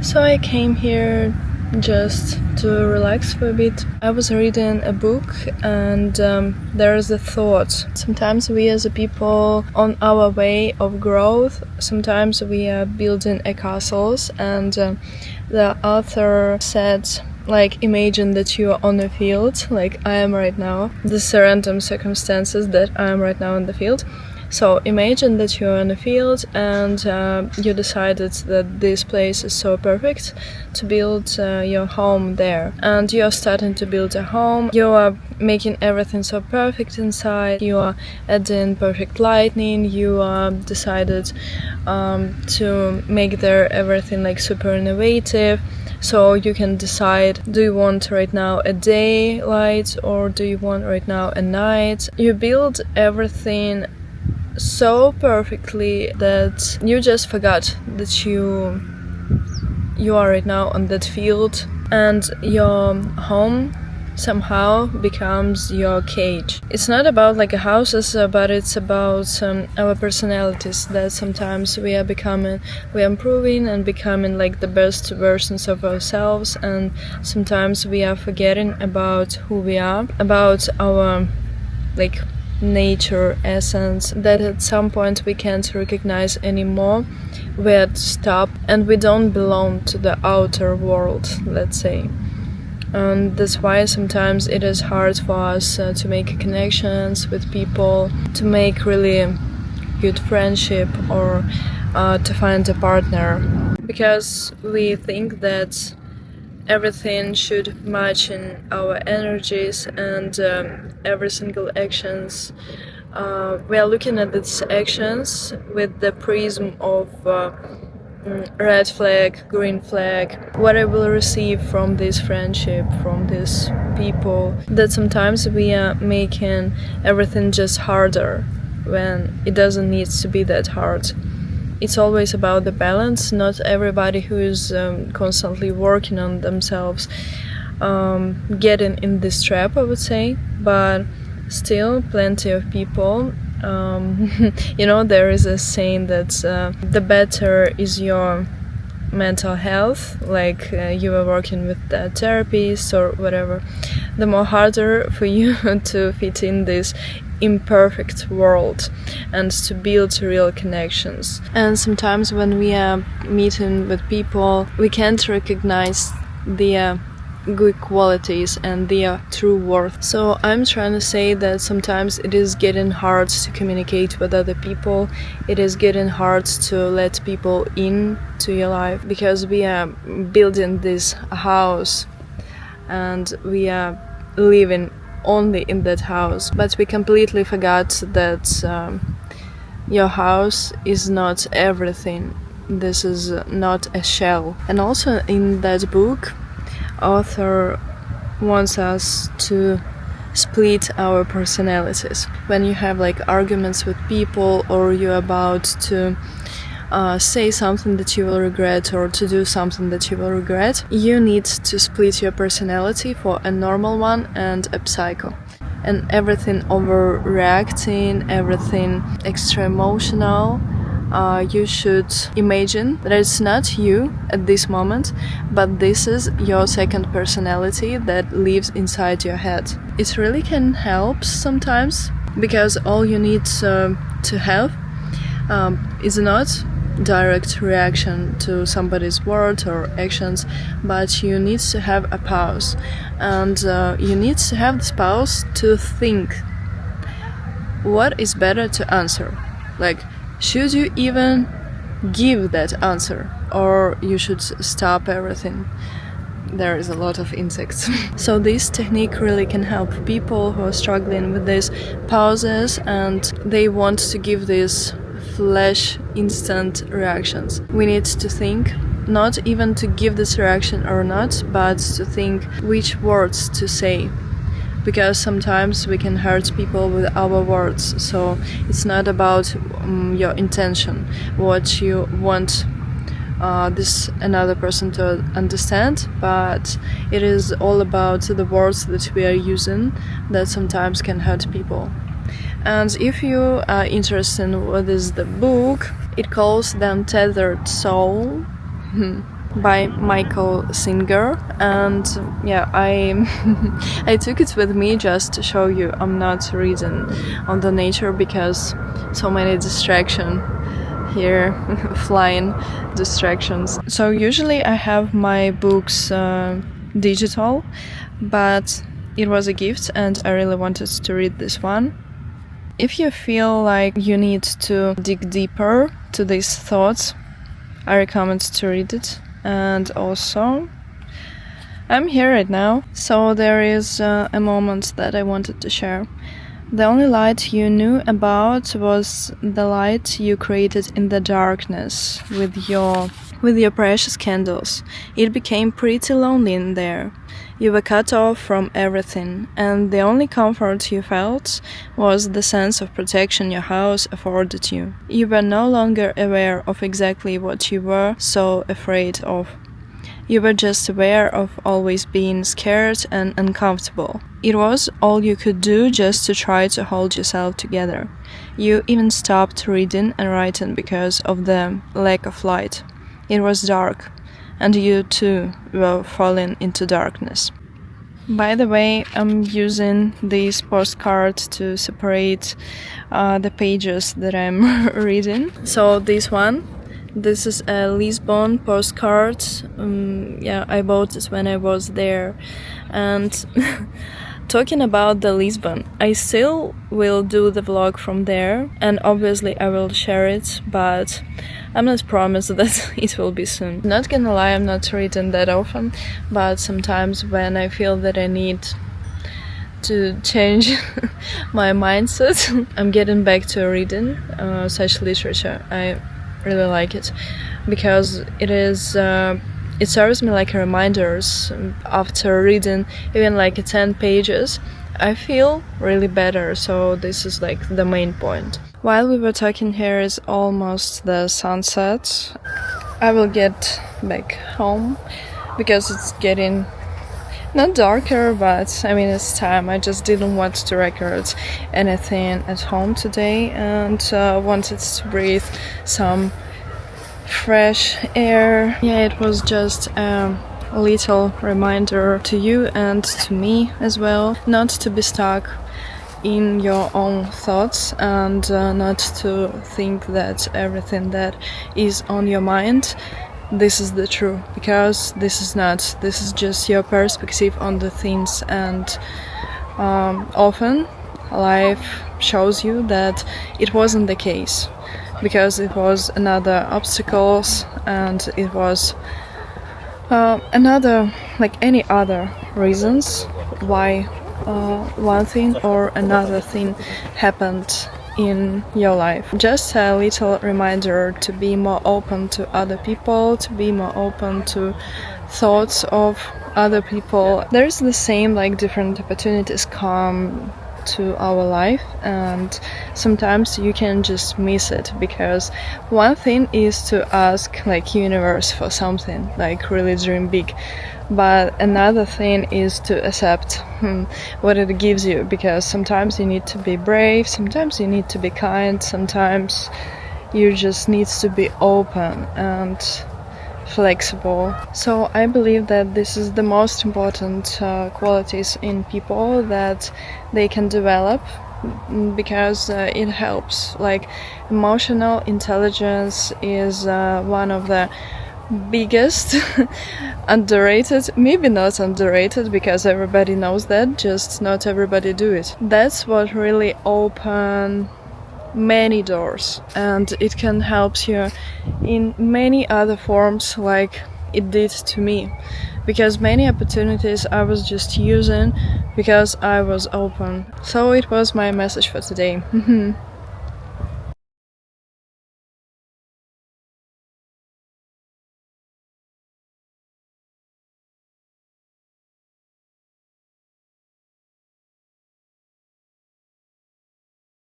So I came here just to relax for a bit. I was reading a book and there is a thought. Sometimes we as a people on our way of growth, sometimes we are building a castles and the author said, like, imagine that you are on a field, like I am right now. These random circumstances that I am right now in the field. So imagine that you're in a field and you decided that this place is so perfect to build your home there. And you're starting to build a home, you are making everything so perfect inside, you are adding perfect lighting, you decided to make there everything like super innovative. So you can decide, do you want right now a day light or do you want right now a night? You build everything so perfectly that you just forgot that you are right now on that field, and your home somehow becomes your cage. It's not about like houses, but it's about our personalities, that sometimes we are improving and becoming like the best versions of ourselves, and sometimes we are forgetting about who we are, about our like nature essence, that at some point we can't recognize anymore. We had to stop and we don't belong to the outer world, let's say. And that's why sometimes it is hard for us to make connections with people, to make really good friendship, or to find a partner, because we think that everything should match in our energies, and every single actions we are looking at these actions with the prism of red flag, green flag, what I will receive from this friendship, from these people. That sometimes we are making everything just harder when it doesn't need to be that hard. It's always about the balance. Not everybody who is constantly working on themselves getting in this trap, I would say, but still plenty of people. There is a saying that the better is your mental health, like you are working with a therapist or whatever, the more harder for you to fit in this imperfect world and to build real connections. And sometimes when we are meeting with people, we can't recognize their good qualities and their true worth. So I'm trying to say that sometimes it is getting hard to communicate with other people. It is getting hard to let people in to your life, because we are building this house and we are living only in that house, but we completely forgot that your house is not everything. This is not a shell. And also in that book, author wants us to split our personalities. When you have like arguments with people, or you're about to say something that you will regret, or to do something that you will regret, you need to split your personality for a normal one and a psycho. And everything overreacting, everything extra emotional, you should imagine that it's not you at this moment, but this is your second personality that lives inside your head. It really can help sometimes, because all you need to have is not direct reaction to somebody's words or actions, but you need to have a pause, and you need to have this pause to think what is better to answer. Like, should you even give that answer, or you should stop everything? There is a lot of insects. So this technique really can help people who are struggling with these pauses and they want to give these flash instant reactions. We need to think, not even to give this reaction or not, but to think which words to say, because sometimes we can hurt people with our words. So it's not about your intention, what you want this another person to understand, but it is all about the words that we are using that sometimes can hurt people. And if you are interested in what is the book, it calls The Untethered Soul. by Michael Singer, and yeah, I I took it with me just to show you I'm not reading on the nature because so many distraction here, flying distractions. So usually I have my books digital, but it was a gift and I really wanted to read this one. If you feel like you need to dig deeper to these thoughts, I recommend to read it. And also, I'm here right now, so there is a moment that I wanted to share. The only light you knew about was the light you created in the darkness with your precious candles. It became pretty lonely in there. You were cut off from everything, and the only comfort you felt was the sense of protection your house afforded you. You were no longer aware of exactly what you were so afraid of. You were just aware of always being scared and uncomfortable. It was all you could do just to try to hold yourself together. You even stopped reading and writing because of the lack of light. It was dark, and you too were falling into darkness. By the way, I'm using this postcard to separate the pages that I'm reading. So this is a Lisbon postcard. I bought it when I was there. And talking about the Lisbon, I still will do the vlog from there, and obviously I will share it, but I'm not promised that it will be soon. Not gonna lie, I'm not reading that often, but sometimes when I feel that I need to change my mindset, I'm getting back to reading such literature. I really like it because it serves me like a reminders. After reading even like 10 pages, I feel really better, so this is like the main point. While we were talking, here is almost the sunset. I will get back home because it's getting not darker, but I mean it's time. I just didn't want to record anything at home today and wanted to breathe some fresh air. Yeah, it was just a little reminder to you and to me as well, not to be stuck in your own thoughts and not to think that everything that is on your mind, this is the truth, because this is not. This is just your perspective on the things, and often life shows you that it wasn't the case, because it was another obstacles and it was another, like any other reasons why one thing or another thing happened in your life. Just a little reminder to be more open to other people, to be more open to thoughts of other people. There's the same, like different opportunities come to our life, and sometimes you can just miss it, because one thing is to ask like universe for something, like really dream big, but another thing is to accept what it gives you, because sometimes you need to be brave, sometimes you need to be kind, sometimes you just need to be open and flexible. So I believe that this is the most important qualities in people that they can develop, because it helps. Like emotional intelligence is one of the biggest underrated, maybe not underrated because everybody knows that, just not everybody do it. That's what really open many doors, and it can help you in many other forms like it did to me, because many opportunities I was just using because I was open. So it was my message for today.